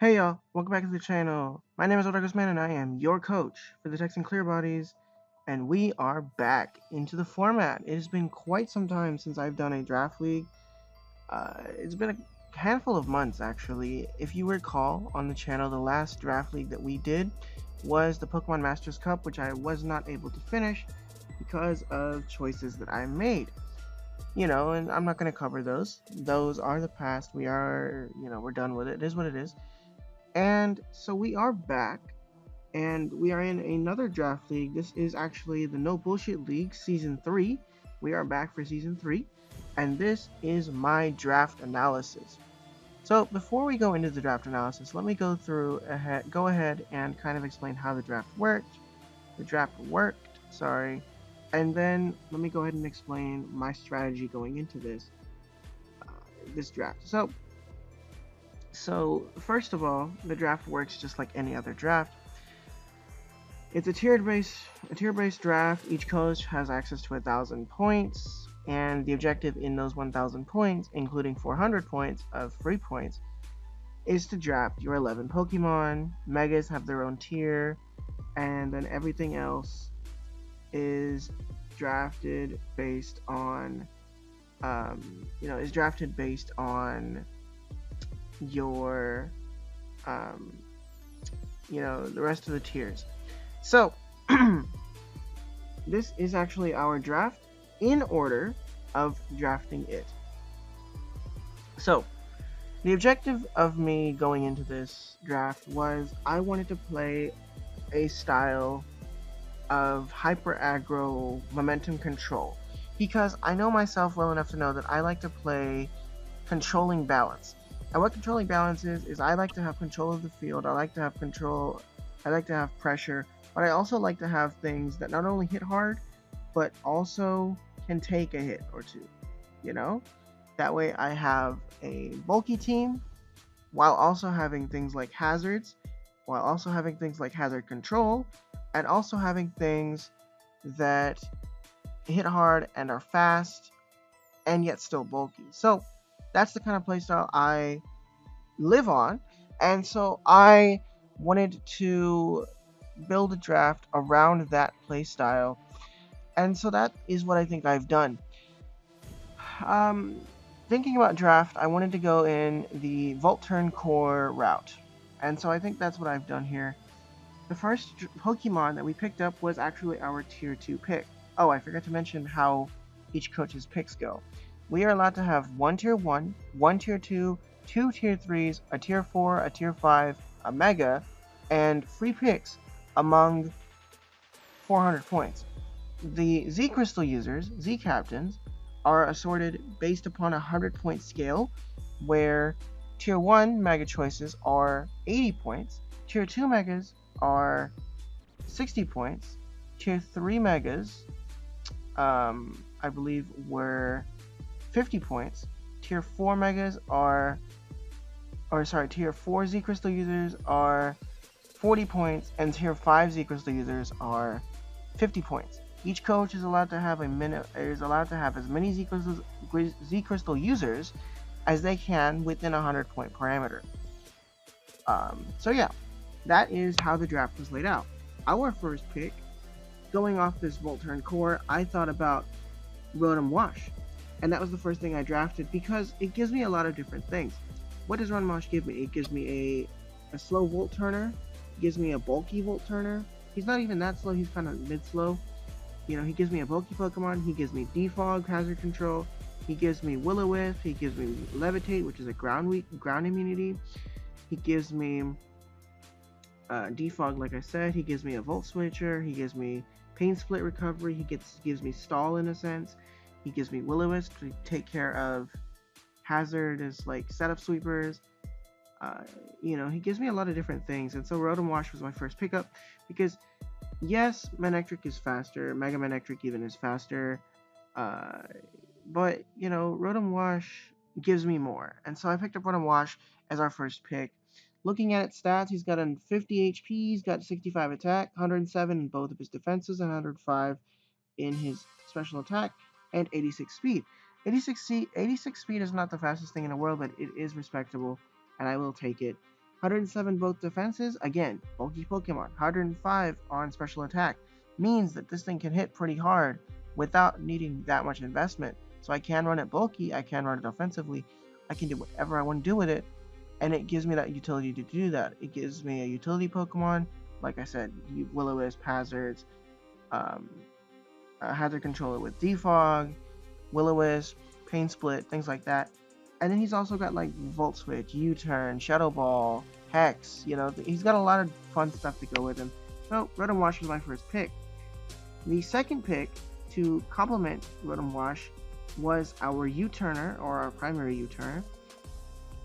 Hey y'all, welcome back to the channel. My name is MetagrossMan and I am your coach for the Texan Clearbodies, and we are back into the format. It has been quite some time since I've done a draft league. It's been a handful of months actually. If you recall on the channel, the last draft league that we did was the Pokemon Masters Cup, which I was not able to finish because of choices that I made. And I'm not going to cover those. Those are the past. We're done with it. It is what it is. And so we are back, and we are in another draft league. This is actually the No Bullshit League Season 3. We are back for Season 3, and this is my draft analysis. So before we go into the draft analysis, let me go ahead and kind of explain how the draft worked. Sorry. And then let me go ahead and explain my strategy going into this draft. So first of all, the draft works just like any other draft. It's a tier-based draft. Each coach has access to 1,000 points, and the objective in those 1,000 points, including 400 points of free points, is to draft your 11 Pokemon. Megas have their own tier, and then everything else is drafted based on, is drafted based on your, um, the rest of the tiers. So, this is actually our draft in order of drafting it. So, the objective of me going into this draft was I wanted to play a style of hyper aggro momentum control, because I know myself well enough to know that I like to play controlling balance. And what controlling balance is I like to have control of the field. I like to have pressure, but I also like to have things that not only hit hard, but also can take a hit or two, you know? That way I have a bulky team while also having things like hazards, while also having things like hazard control, and also having things that hit hard and are fast and yet still bulky. So that's the kind of playstyle I live on, and so I wanted to build a draft around that playstyle, and so that is what I think I've done. Um, Thinking about draft, I wanted to go in the Volt Turn Core route, and so I think that's what I've done here. The first Pokemon that we picked up was actually our Tier 2 pick. Oh, I forgot to mention how each coach's picks go. We are allowed to have one Tier 1, one Tier 2, two Tier 3s, a Tier 4, a Tier 5, a Mega, and free picks among 400 points. The Z Crystal users, Z Captains, are assorted based upon a 100-point scale, where Tier 1 Mega choices are 80 points, Tier 2 Megas are 60 points, Tier 3 Megas, I believe, were 50 points, Tier 4 Megas Tier 4 Z Crystal users are 40 points, and Tier 5 Z Crystal users are 50 points. Each coach is allowed to have as many Z Crystal users as they can within a 100-point parameter. So yeah, that is how the draft was laid out. Our first pick, going off this Volt Turn Core, I thought about Rotom Wash, and that was the first thing I drafted because it gives me a lot of different things. What does Rotom Wash give me? It gives me a slow Volt Turner, it gives me a bulky Volt Turner. He's not even that slow, he's kind of mid-slow. He gives me a bulky Pokemon, he gives me Defog, Hazard Control, he gives me Will-O-Wisp, he gives me Levitate, which is a ground immunity, he gives me Defog, like I said, he gives me a Volt Switcher, he gives me Pain Split Recovery, he gives me Stall in a sense, he gives me Will-O-Wisp to take care of hazardous like setup sweepers. He gives me a lot of different things, and so Rotom Wash was my first pickup because yes, Manectric is faster, Mega Manectric even is faster, but Rotom Wash gives me more, and so I picked up Rotom Wash as our first pick. Looking at its stats, he's got a 50 HP, he's got 65 attack, 107 in both of his defenses, and 105 in his special attack, and 86 speed. 86 speed is not the fastest thing in the world, but it is respectable, and I will take it. 107 both defenses, again, bulky Pokemon. 105 on special attack means that this thing can hit pretty hard without needing that much investment. So I can run it bulky, I can run it offensively, I can do whatever I want to do with it, and it gives me that utility to do that. It gives me a utility Pokemon, like I said, Will-O-Wisp, Hazards, um, a Hazard Controller with Defog, Will-O-Wisp, Pain Split, things like that. And then he's also got like Volt Switch, U-Turn, Shadow Ball, Hex. He's got a lot of fun stuff to go with him. So Rotom Wash was my first pick. The second pick to complement Rotom Wash was our U-Turner, or our primary U-Turner,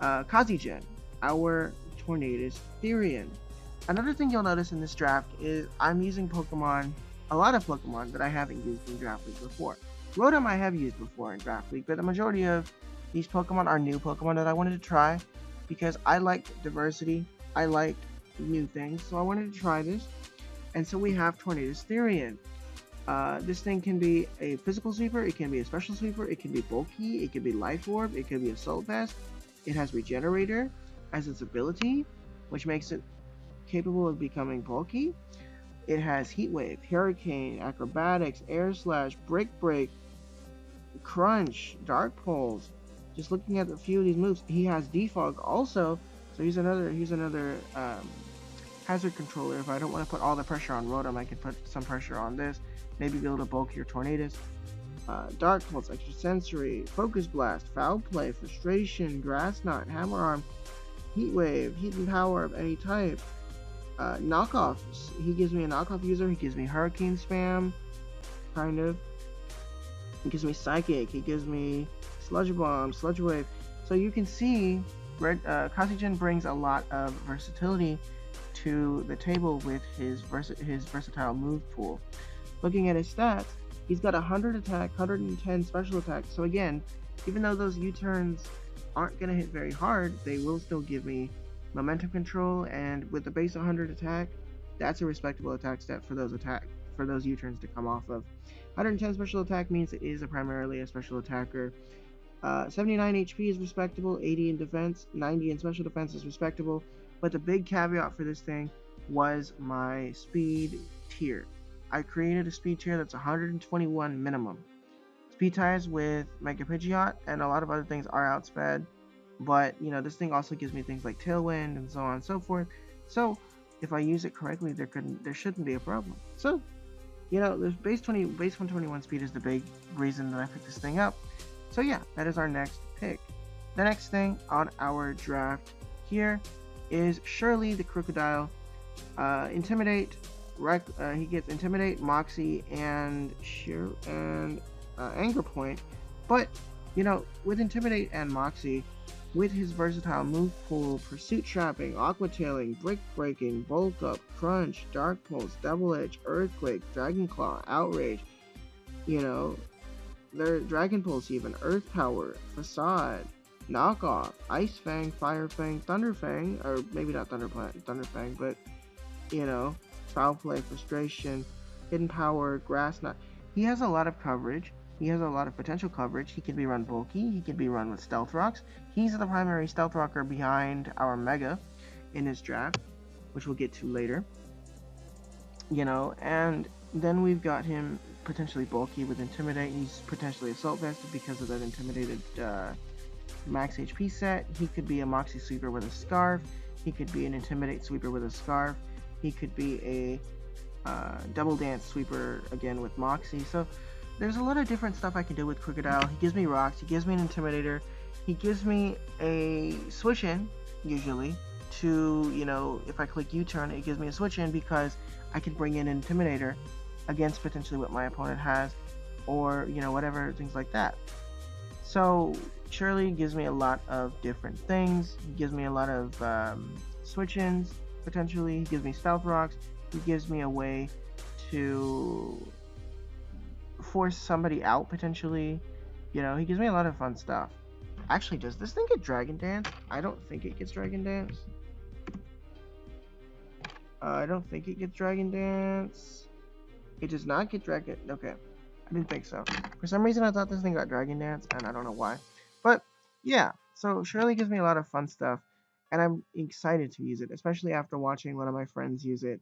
Kazigen, our Tornadus Therian. Another thing you'll notice in this draft is I'm using a lot of Pokemon that I haven't used in Draft League before. Rotom I have used before in Draft League, but the majority of these Pokemon are new Pokemon that I wanted to try because I like diversity, I like new things, so I wanted to try this. And so we have Tornadus Therian. This thing can be a physical sweeper, it can be a special sweeper, it can be bulky, it can be Life Orb, it can be Assault Vest. It has Regenerator as its ability, which makes it capable of becoming bulky. It has Heat Wave, Hurricane, Acrobatics, Air Slash, Brick Break, Crunch, Dark Pulse. Just looking at a few of these moves, he has Defog also, so he's another Hazard Controller. If I don't want to put all the pressure on Rotom, I can put some pressure on this. Maybe build a bulkier Tornadus. Dark Pulse, Extrasensory, Focus Blast, Foul Play, Frustration, Grass Knot, Hammer Arm, Heat Wave, Heat and Power of any type. Knockoff, he gives me a knockoff user, he gives me Hurricane Spam, kind of. He gives me Psychic, he gives me Sludge Bomb, Sludge Wave. So you can see, Kazigen brings a lot of versatility to the table with his versatile move pool. Looking at his stats, he's got 100 attack, 110 special attack. So again, even though those U-turns aren't going to hit very hard, they will still give me momentum control, and with the base 100 attack, that's a respectable attack stat for those U-turns to come off of. 110 special attack means it is primarily a special attacker. 79 HP is respectable, 80 in defense, 90 in special defense is respectable, but the big caveat for this thing was my speed tier. I created a speed tier that's 121 minimum. Speed ties with Mega Pidgeot and a lot of other things are outsped, but this thing also gives me things like Tailwind and so on and so forth. So if I use it correctly, there shouldn't be a problem. So the base 121 speed is the big reason that I picked this thing up. So yeah, that is our next pick. The next thing on our draft here is Shirley the Crocodile. Intimidate. He gets Intimidate, Moxie, and Anger Point. But with Intimidate and Moxie, with his versatile move pool, Pursuit Trapping, Aqua Tailing, Brick Breaking, Bulk Up, Crunch, Dark Pulse, Double Edge, Earthquake, Dragon Claw, Outrage, their Dragon Pulse even, Earth Power, Facade, Knockoff, Ice Fang, Fire Fang, Thunder Fang, or maybe not Thunder Fang, but Foul Play, Frustration, Hidden Power, Grass Knot. He has a lot of coverage. He has a lot of potential coverage. He can be run bulky. He can be run with Stealth Rocks. He's the primary Stealth Rocker behind our Mega in his draft, which we'll get to later. And then we've got him potentially bulky with Intimidate. He's potentially Assault Vested because of that Intimidated max HP set. He could be a Moxie Sweeper with a Scarf. He could be an Intimidate Sweeper with a Scarf. He could be a Double Dance Sweeper again with Moxie. So there's a lot of different stuff I can do with Crocodile. He gives me rocks, he gives me an Intimidator, he gives me a switch in, usually, to, if I click U-turn, it gives me a switch in because I can bring in an Intimidator against potentially what my opponent has, or, whatever, things like that. So Shirley gives me a lot of different things. He gives me a lot of switch-ins, potentially. He gives me Stealth Rocks. He gives me a way to force somebody out, potentially. He gives me a lot of fun stuff. Actually, does this thing get Dragon Dance? I don't think it gets Dragon Dance. I don't think it gets Dragon Dance. It does not get Dragon... Okay. I didn't think so. For some reason, I thought this thing got Dragon Dance, and I don't know why. But, yeah. So, Shirley gives me a lot of fun stuff. and I'm excited to use it, especially after watching one of my friends use it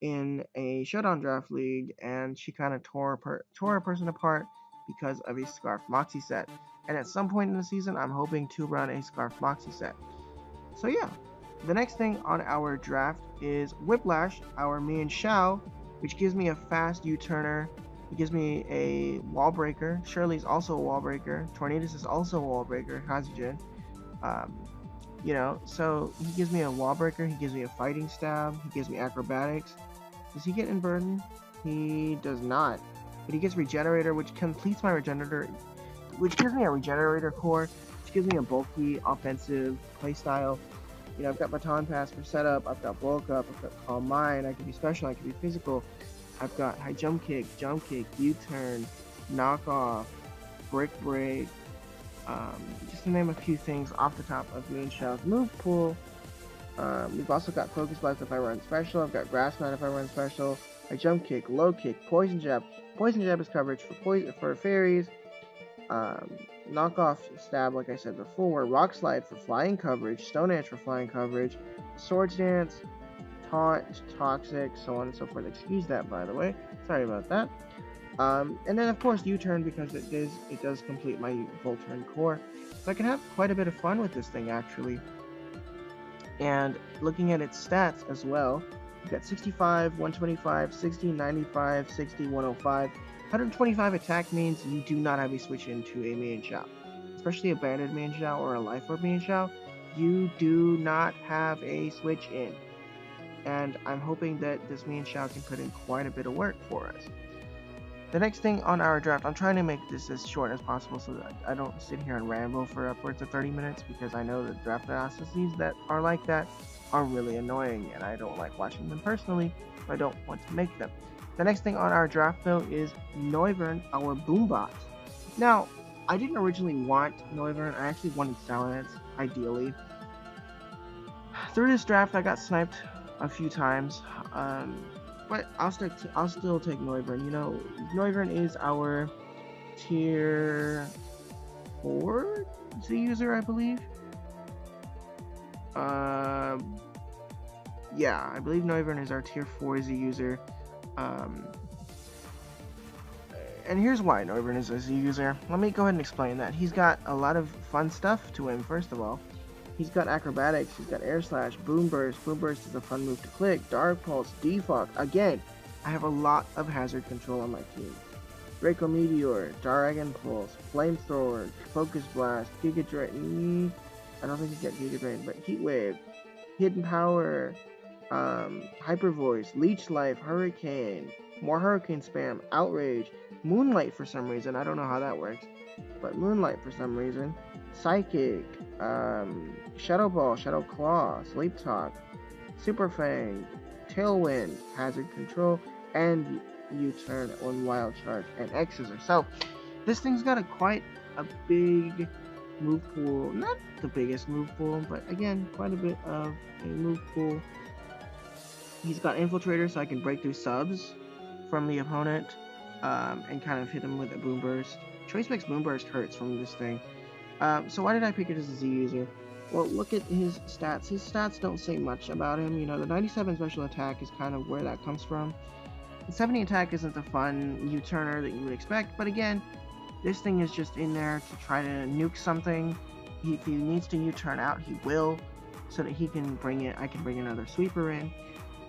in a Showdown Draft League, and she kind of tore a person apart because of a Scarf Moxie set. And at some point in the season, I'm hoping to run a Scarf Moxie set. So yeah, the next thing on our draft is Whiplash, our main Shao, which gives me a fast U-turner. It gives me a wall breaker. Shirley's also a wall breaker. Tornadus is also a wall breaker. Hazijin. Um, so he gives me a wall breaker. He gives me a fighting stab. He gives me acrobatics. Does he get inverted? He does not. But he gets regenerator, which completes my regenerator, which gives me a regenerator core, which gives me a bulky offensive playstyle. I've got Baton Pass for setup, I've got Bulk Up, I've got Calm Mind, I can be special, I can be physical, I've got High Jump Kick, U-Turn, Knock Off, Brick Break, just to name a few things off the top of Moon Shao's move pool. We've also got Focus Blast if I run special, I've got Grassman if I run special, High Jump Kick, Low Kick, Poison Jab. Poison Jab is coverage for fairies. Knockoff Stab, like I said before, Rock Slide for flying coverage, Stone Edge for flying coverage, Swords Dance, Taunt, Toxic, so on and so forth. Excuse that, by the way. Sorry about that. And then of course U-Turn, because it does complete my Volturn core. So I can have quite a bit of fun with this thing actually. And looking at its stats as well, you've got 65, 125, 60, 95, 60, 105. 125 attack means you do not have a switch into a Mian Shao. Especially a Banded Mian Shao or a Life Orb Mian Shao, you do not have a switch in. And I'm hoping that this Mian Shao can put in quite a bit of work for us. The next thing on our draft, I'm trying to make this as short as possible so that I don't sit here and ramble for upwards of 30 minutes, because I know that draft analyses that are like that are really annoying, and I don't like watching them personally, so I don't want to make them. The next thing on our draft, though, is Noivern, our Boombot. Now, I didn't originally want Noivern. I actually wanted Salamence, ideally. Through this draft, I got sniped a few times, but I'll still take Noivern. Noivern is our tier 4 Z user, I believe. Yeah, I believe Noivern is our tier 4 Z user. And here's why Noivern is a Z user. Let me go ahead and explain that. He's got a lot of fun stuff to him, first of all. He's got acrobatics, he's got air slash, boom burst. Boom burst is a fun move to click. Dark pulse, defog. Again, I have a lot of hazard control on my team. Draco Meteor, Dragon Pulse, Flamethrower, Focus Blast, Giga Drain. I don't think he's got Giga Drain, but Heat Wave, Hidden Power, Hyper Voice, Leech Life, Hurricane, more Hurricane spam, Outrage, Moonlight for some reason. I don't know how that works, but Moonlight for some reason. Psychic, Shadow Ball, Shadow Claw, Sleep Talk, Super Fang, Tailwind, Hazard Control, and U-Turn on Wild Charge and X-Scissor. So this thing's got quite a big move pool. Not the biggest move pool, but again, quite a bit of a move pool. He's got Infiltrator, so I can break through subs from the opponent and kind of hit him with a Boom Burst. Choice Mix Boom Burst hurts from this thing. So why did I pick it as a Z user? Well, look at his stats. His stats don't say much about him. The 97 special attack is kind of where that comes from. The 70 attack isn't the fun U-turner that you would expect, but again, this thing is just in there to try to nuke something. If he needs to U-turn out, he will, so that he can bring it. I can bring another sweeper in.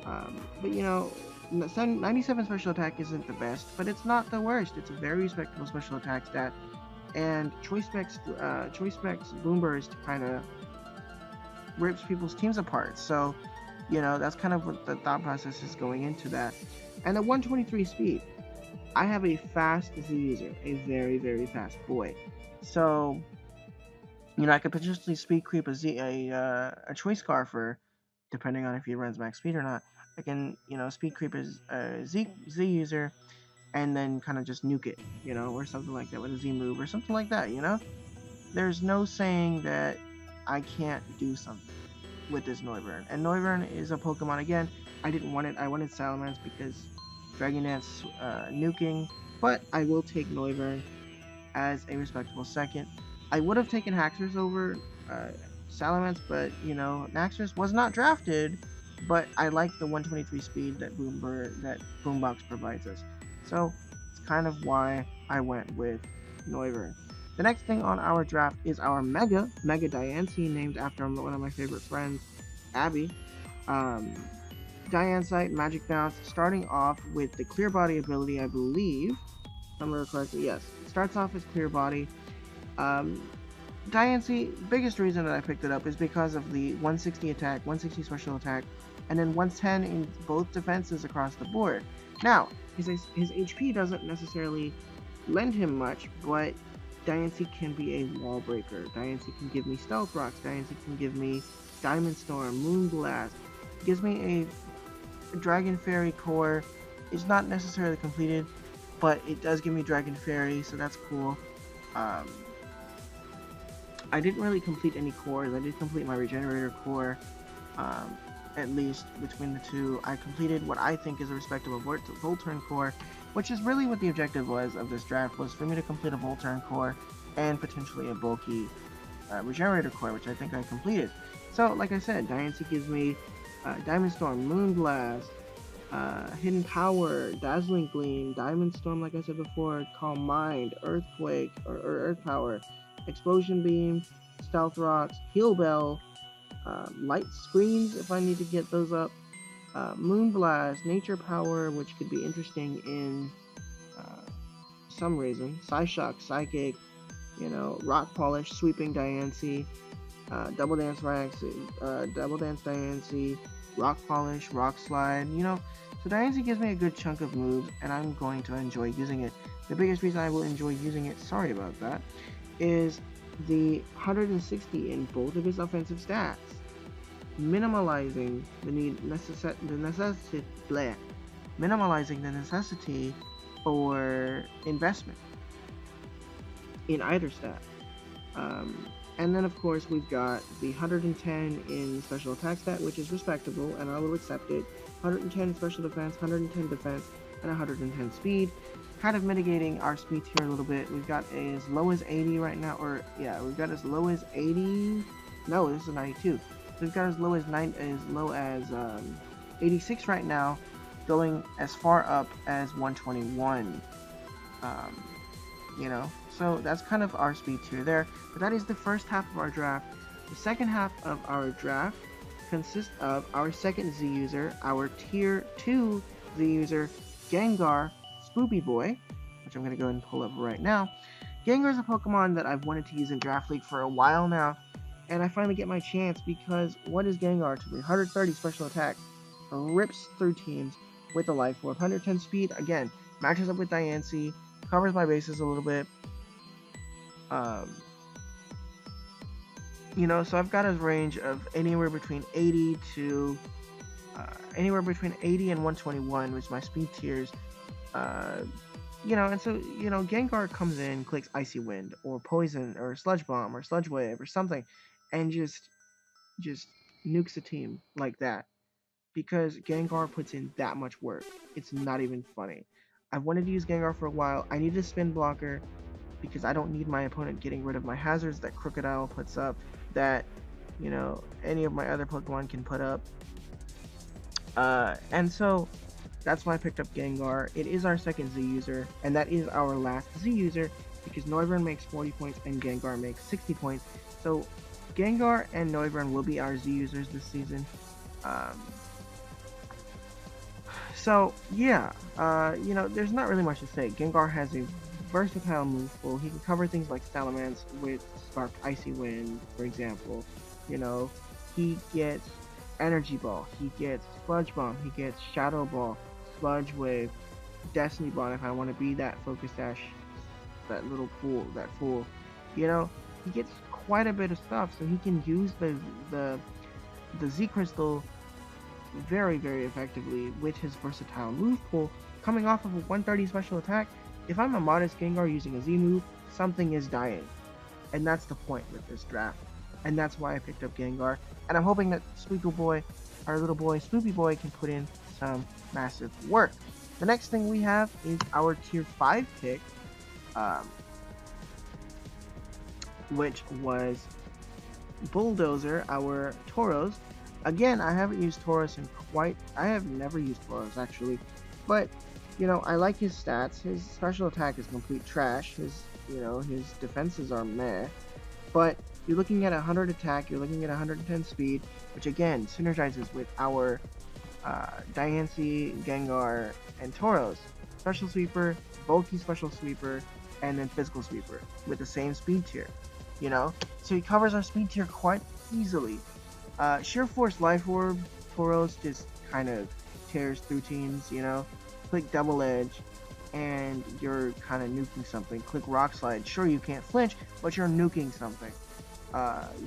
But 97 special attack isn't the best, but it's not the worst. It's a very respectable special attack stat. And Choice Specs Boom Burst kind of rips people's teams apart. So, that's kind of what the thought process is going into that. And at 123 speed, I have a fast Z user, a very, very fast boy. So, I could potentially speed creep a Choice Scarfer, depending on if he runs max speed or not. I can, speed creep a Z user, and then kind of just nuke it, or something like that with a Z move or something like that, There's no saying that I can't do something with this Noivern. And Noivern is a Pokemon, again, I didn't want it. I wanted Salamence because Dragon Dance nuking, but I will take Noivern as a respectable second. I would have taken Haxorus over Salamence, but you know, Naxos was not drafted, but I like the 123 speed that Boombox provides us. So it's kind of why I went with Noivern. The next thing on our draft is our Mega Diancie, named after one of my favorite friends, Abby. Um, Diancite, Magic Bounce, starting off with the Clear Body ability, I believe. If I remember correctly, yes. It starts off as Clear Body. Um, Diancie, biggest reason that I picked it up is because of the 160 attack, 160 special attack, and then 110 in both defenses across the board. Now, his HP doesn't necessarily lend him much, but Diancie can be a wall breaker. Diancie can give me Stealth Rocks. Diancie can give me Diamond Storm, Moonblast. It gives me a Dragon Fairy core. It's not necessarily completed, but it does give me Dragon Fairy, so that's cool. I didn't really complete any cores. I did complete my Regenerator core, at least between the two. I completed what I think is a respectable Volturn core, which is really what the objective was of this draft, was for me to complete a Volturn core and potentially a bulky Regenerator core, which I think I completed. So, like I said, Diancie gives me Diamond Storm, Moonblast, Hidden Power, Dazzling Gleam, Diamond Storm, like I said before, Calm Mind, Earthquake, or Earth Power, Explosion Beam, Stealth Rocks, Heal Bell, Light Screens if I need to get those up, Moonblast, Nature Power, which could be interesting in some reason, Psyshock, Psychic, you know, Rock Polish, Sweeping Diancie, Double Dance Diancie, Rock Polish, Rock Slide, you know. So Diancie gives me a good chunk of moves, and I'm going to enjoy using it. The biggest reason I will enjoy using it, sorry about that, is the 160 in both of his offensive stats, minimalizing the necessity for investment in either stat. And then of course we've got the 110 in special attack stat, which is respectable, and I will accept it. 110 special defense, 110 defense, and 110 speed, kind of mitigating our speed here a little bit. We've got as low as 80 right now, or yeah, we've got as low as 80. No, this is 92. We've got as low as 86 right now, going as far up as 121. You know, so that's kind of our speed tier there. But that is the first half of our draft. The second half of our draft consists of our second Z user, our tier 2 Z user, Gengar Spoopy Boy, which I'm going to go ahead and pull up right now. Gengar is a Pokemon that I've wanted to use in Draft League for a while now, and I finally get my chance because what is Gengar to me? 130 special attack, rips through teams with a Life Orb, 110 speed, again, matches up with Diancie, covers my bases a little bit. You know, so I've got a range of anywhere between 80 to anywhere between 80 and 121, which is my speed tiers. You know, and so, you know, Gengar comes in, clicks Icy Wind, or Poison, or Sludge Bomb, or Sludge Wave, or something, and just nukes a team like that. Because Gengar puts in that much work. It's not even funny. I've wanted to use Gengar for a while. I need a spin blocker, because I don't need my opponent getting rid of my hazards that Crocodile puts up, that, you know, any of my other Pokemon can put up. And so that's why I picked up Gengar. It is our second Z user, and that is our last Z user, because Noivern makes 40 points and Gengar makes 60 points. So Gengar and Noivern will be our Z users this season. So yeah, you know, there's not really much to say. Gengar has a versatile move pool. He can cover things like Salamence with Spark Icy Wind, for example. You know, he gets Energy Ball, he gets Sludge Bomb, he gets Shadow Ball, Sludge Wave, Destiny Bond if I want to be that Focus Sash, that little fool, you know, he gets quite a bit of stuff, so he can use the Z Crystal very, very effectively with his versatile move pool, coming off of a 130 special attack. If I'm a modest Gengar using a Z move, something is dying, and that's the point with this draft, and that's why I picked up Gengar, and I'm hoping that Spoopy Boy, our little boy Spoopy Boy, can put in some massive work. The next thing we have is our tier 5 pick, which was Bulldozer, our Tauros. Again, I haven't used Tauros in I have never used Tauros actually, but I like his stats. His special attack is complete trash. His defenses are meh. But you're looking at 100 attack, you're looking at 110 speed, which again synergizes with our Diancie, Gengar, and Tauros. Special Sweeper, bulky Special Sweeper, and then Physical Sweeper with the same speed tier. So he covers our speed tier quite easily. Sheer Force Life Orb, Tauros just kind of tears through teams. Click Double Edge, and you're kind of nuking something. Click Rock Slide. Sure, you can't flinch, but you're nuking something.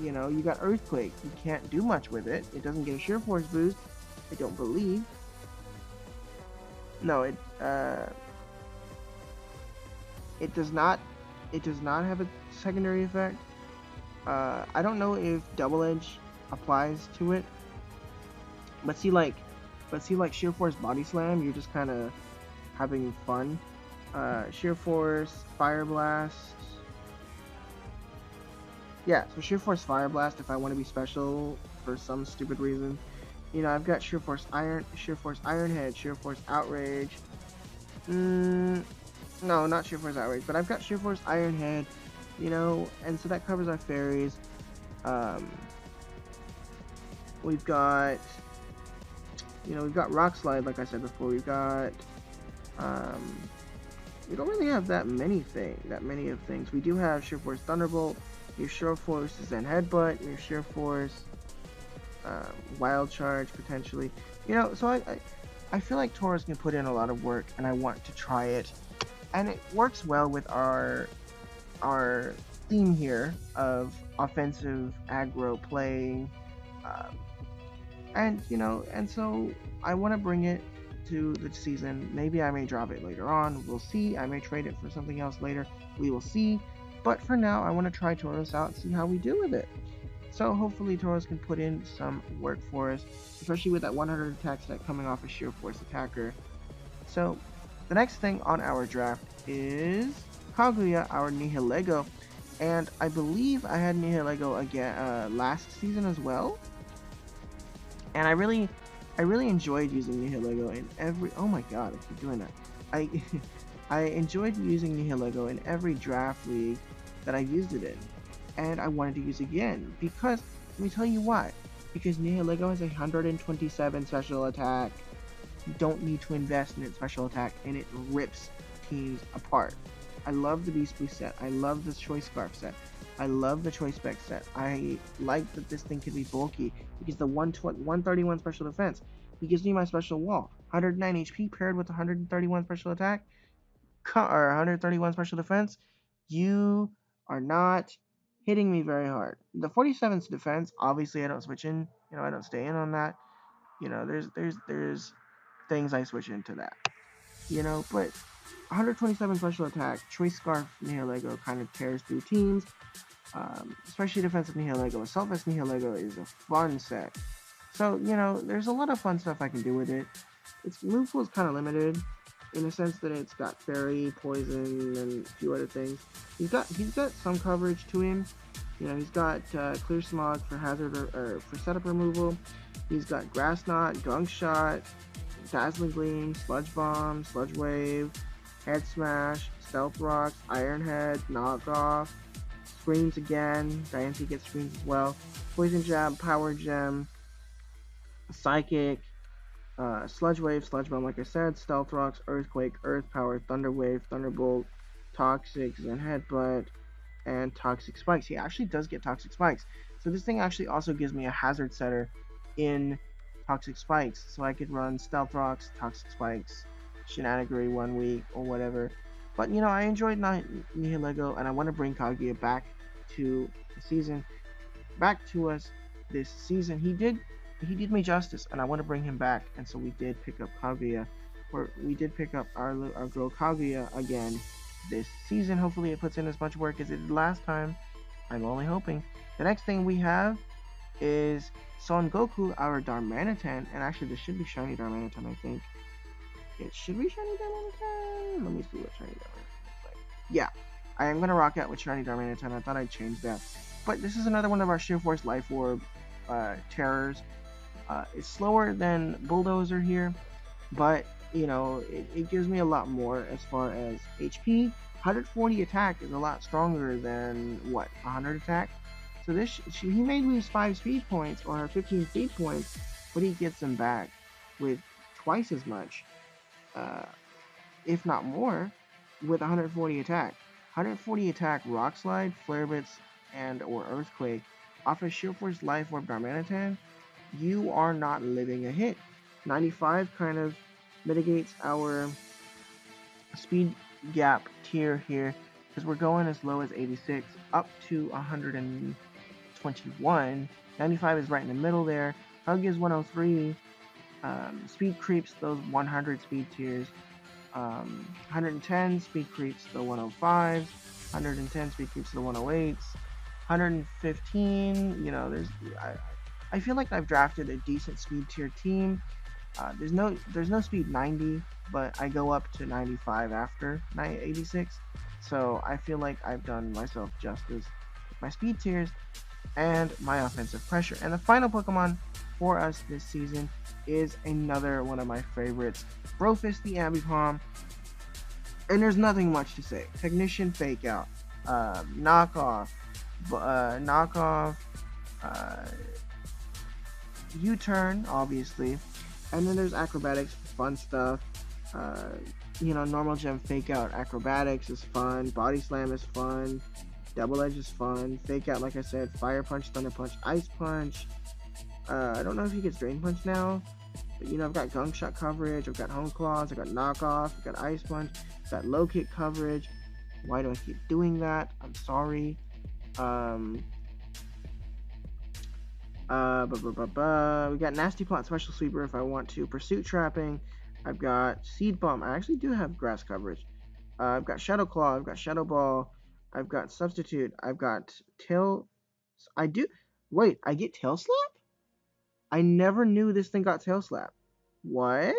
You got Earthquake. You can't do much with it. It doesn't get a Sheer Force boost. I don't believe. No, it does not. It does not have a secondary effect. I don't know if Double Edge applies to it. But see, like Sheer Force Body Slam, you're just kind of having fun. Sheer Force Fire Blast. Yeah, so Sheer Force Fire Blast if I want to be special for some stupid reason. I've got Sheer Force Iron Head, Sheer Force Outrage. No, not Sheer Force Outrage, but I've got Sheer Force Iron Head, and so that covers our fairies. We've got Rock Slide, like I said before. We don't really have that many of things. We do have Sheer Force Thunderbolt, your Sheer Force Zen Headbutt, your Sheer Force Wild Charge potentially. So I feel like Tauros can put in a lot of work, and I want to try it. And it works well with our theme here of offensive aggro play, and so I want to bring it to the season. Maybe I may drop it later on. We'll see. I may trade it for something else later. We will see. But for now, I want to try Tauros out and see how we do with it. So hopefully Tauros can put in some work for us, especially with that 100 attack stat coming off a Sheer Force attacker. So the next thing on our draft is Kaguya, our Nihilego. And I believe I had Nihilego again last season as well. And I really enjoyed using Nihilego in every... Oh my god, I keep doing that. I enjoyed using Nihilego in every draft league that I used it in. And I wanted to use it again because, let me tell you why. Because Nihilego has 127 special attack. You don't need to invest in its special attack, and it rips teams apart. I love the Beast Boost set. I love the Choice Scarf set. I love the Choice Spec set. I like that this thing can be bulky because the 131 special defense, he gives me my special wall. 109 HP paired with 131 special attack, or 131 special defense. You are not hitting me very hard. The 47's defense, obviously I don't switch in. I don't stay in on that. There's things I switch into that. But 127 special attack, Choice Scarf Nihilego kind of tears through teams. Especially defensive Nihilego. Self-as Nihilego is a fun set. So, there's a lot of fun stuff I can do with it. Its move pool is kind of limited in the sense that it's got Fairy, Poison, and a few other things. He's got some coverage to him. He's got Clear Smog for hazard or for setup removal. He's got Grass Knot, Gunk Shot, Dazzling Gleam, Sludge Bomb, Sludge Wave, Head Smash, Stealth Rocks, Iron Head, Knockoff, Screams again. Diancie gets Screams as well. Poison Jab, Power Gem, Psychic, Sludge Wave, Sludge Bomb, like I said, Stealth Rocks, Earthquake, Earth Power, Thunder Wave, Thunderbolt, Toxic, Zen Headbutt, and Toxic Spikes. He actually does get Toxic Spikes. So this thing actually also gives me a hazard setter in Toxic Spikes. So I could run Stealth Rocks, Toxic Spikes, Shenanigery 1 week, or whatever. But, I enjoyed Nihilego, and I want to bring Kaguya back to the season. Back to us this season. He did me justice, and I want to bring him back. And so we did pick up Kaguya. We did pick up our girl Kaguya again this season. Hopefully it puts in as much work as it did last time. I'm only hoping. The next thing we have is Son Goku, our Darmanitan. And actually, this should be Shiny Darmanitan, I think. It should be Shiny Darmanitan. Let me see what Shiny Darmanitan looks like. Yeah, I am going to rock out with Shiny Darmanitan. I thought I'd change that. but this is another one of our Sheer Force Life Orb terrors. It's slower than Bulldozer here, but you know, it gives me a lot more as far as HP. 140 attack is a lot stronger than what, 100 attack. So this he may lose 5 speed points or 15 speed points, but he gets them back with twice as much, if not more, with 140 attack. 140 attack Rock Slide, Flare Blitz, and or Earthquake off of Sheer Force Life Orb Darmanitan, you are not living a hit. 95 kind of mitigates our speed gap tier here, because we're going as low as 86 up to 121. 95 is right in the middle there. Hug is 103. Speed creeps those 100 speed tiers. 110 speed creeps the 105s. 110 speed creeps the 108s. 115, you know, I feel like I've drafted a decent speed tier team. There's no speed 90, but I go up to 95 after 86. So I feel like I've done myself justice with my speed tiers and my offensive pressure. And the final Pokemon for us this season is another one of my favorites, Brofist the Ambipom. And there's nothing much to say. Technician, Fake Out, Knockoff, U-Turn, obviously. And then there's Acrobatics, fun stuff. You know, normal gem, Fake Out, Acrobatics is fun. Body Slam is fun. Double Edge is fun. Fake Out, like I said, Fire Punch, Thunder Punch, Ice Punch. I don't know if he gets Drain Punch now, but you know, I've got Gunk Shot coverage, I've got Hone Claws, I've got Knockoff, I've got Ice Punch, I've got Low Kick coverage. Why do I keep doing that? I'm sorry. We got Nasty Plot, Special Sweeper if I want to. Pursuit Trapping. I've got Seed Bomb. I actually do have Grass coverage. I've got Shadow Claw. I've got Shadow Ball. I've got Substitute. I've got Tail. Wait, I get Tail Slap? I never knew this thing got Tail Slap. What?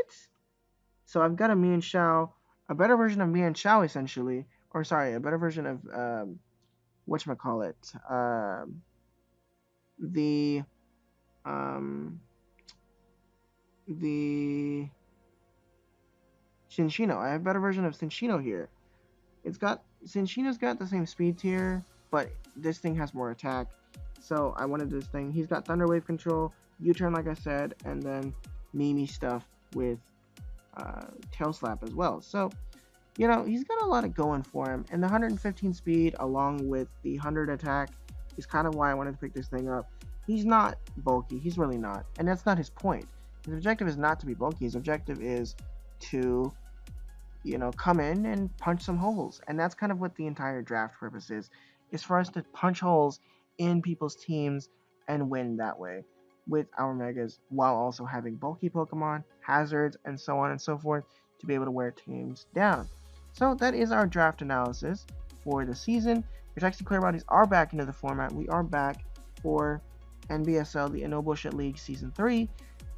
So I've got a Mian Shao, a better version of Mian Shao essentially. Or sorry, a better version of whatchamacallit. The Cinccino. I have a better version of Cinccino here. Cinccino's got the same speed tier, but this thing has more attack. So I wanted this thing. He's got Thunder Wave control, U-turn like I said, and then Mimi stuff with Tail Slap as well. So, you know, he's got a lot of going for him. And the 115 speed along with the 100 attack is kind of why I wanted to pick this thing up. He's not bulky. He's really not. And that's not his point. His objective is not to be bulky. His objective is to, you know, come in and punch some holes. And that's kind of what the entire draft purpose is for us to punch holes in people's teams and win that way with our megas, while also having bulky Pokemon, hazards, and so on and so forth to be able to wear teams down. So that is our draft analysis for the season. Your Texan Clearbodies are back into the format. We are back for NBSL, the No Bullshit League Season 3.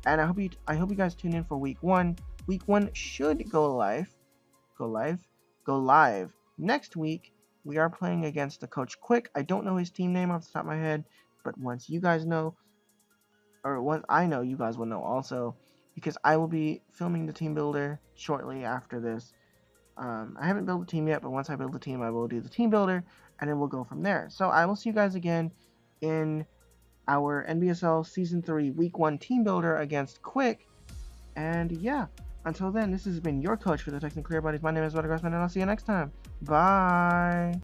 And I hope you guys tune in for Week 1. Week 1 should go live next week. We are playing against the Coach Quick. I don't know his team name off the top of my head, but once you guys know, or once I know, you guys will know also, because I will be filming the team builder shortly after this. I haven't built a team yet, but once I build the team, I will do the team builder, and then we'll go from there. So I will see you guys again in our NBSL Season 3 Week 1 team builder against Quick. And yeah, until then, this has been your coach for the Texan Clearbodies. My name is MetagrossMan, and I'll see you next time. Bye!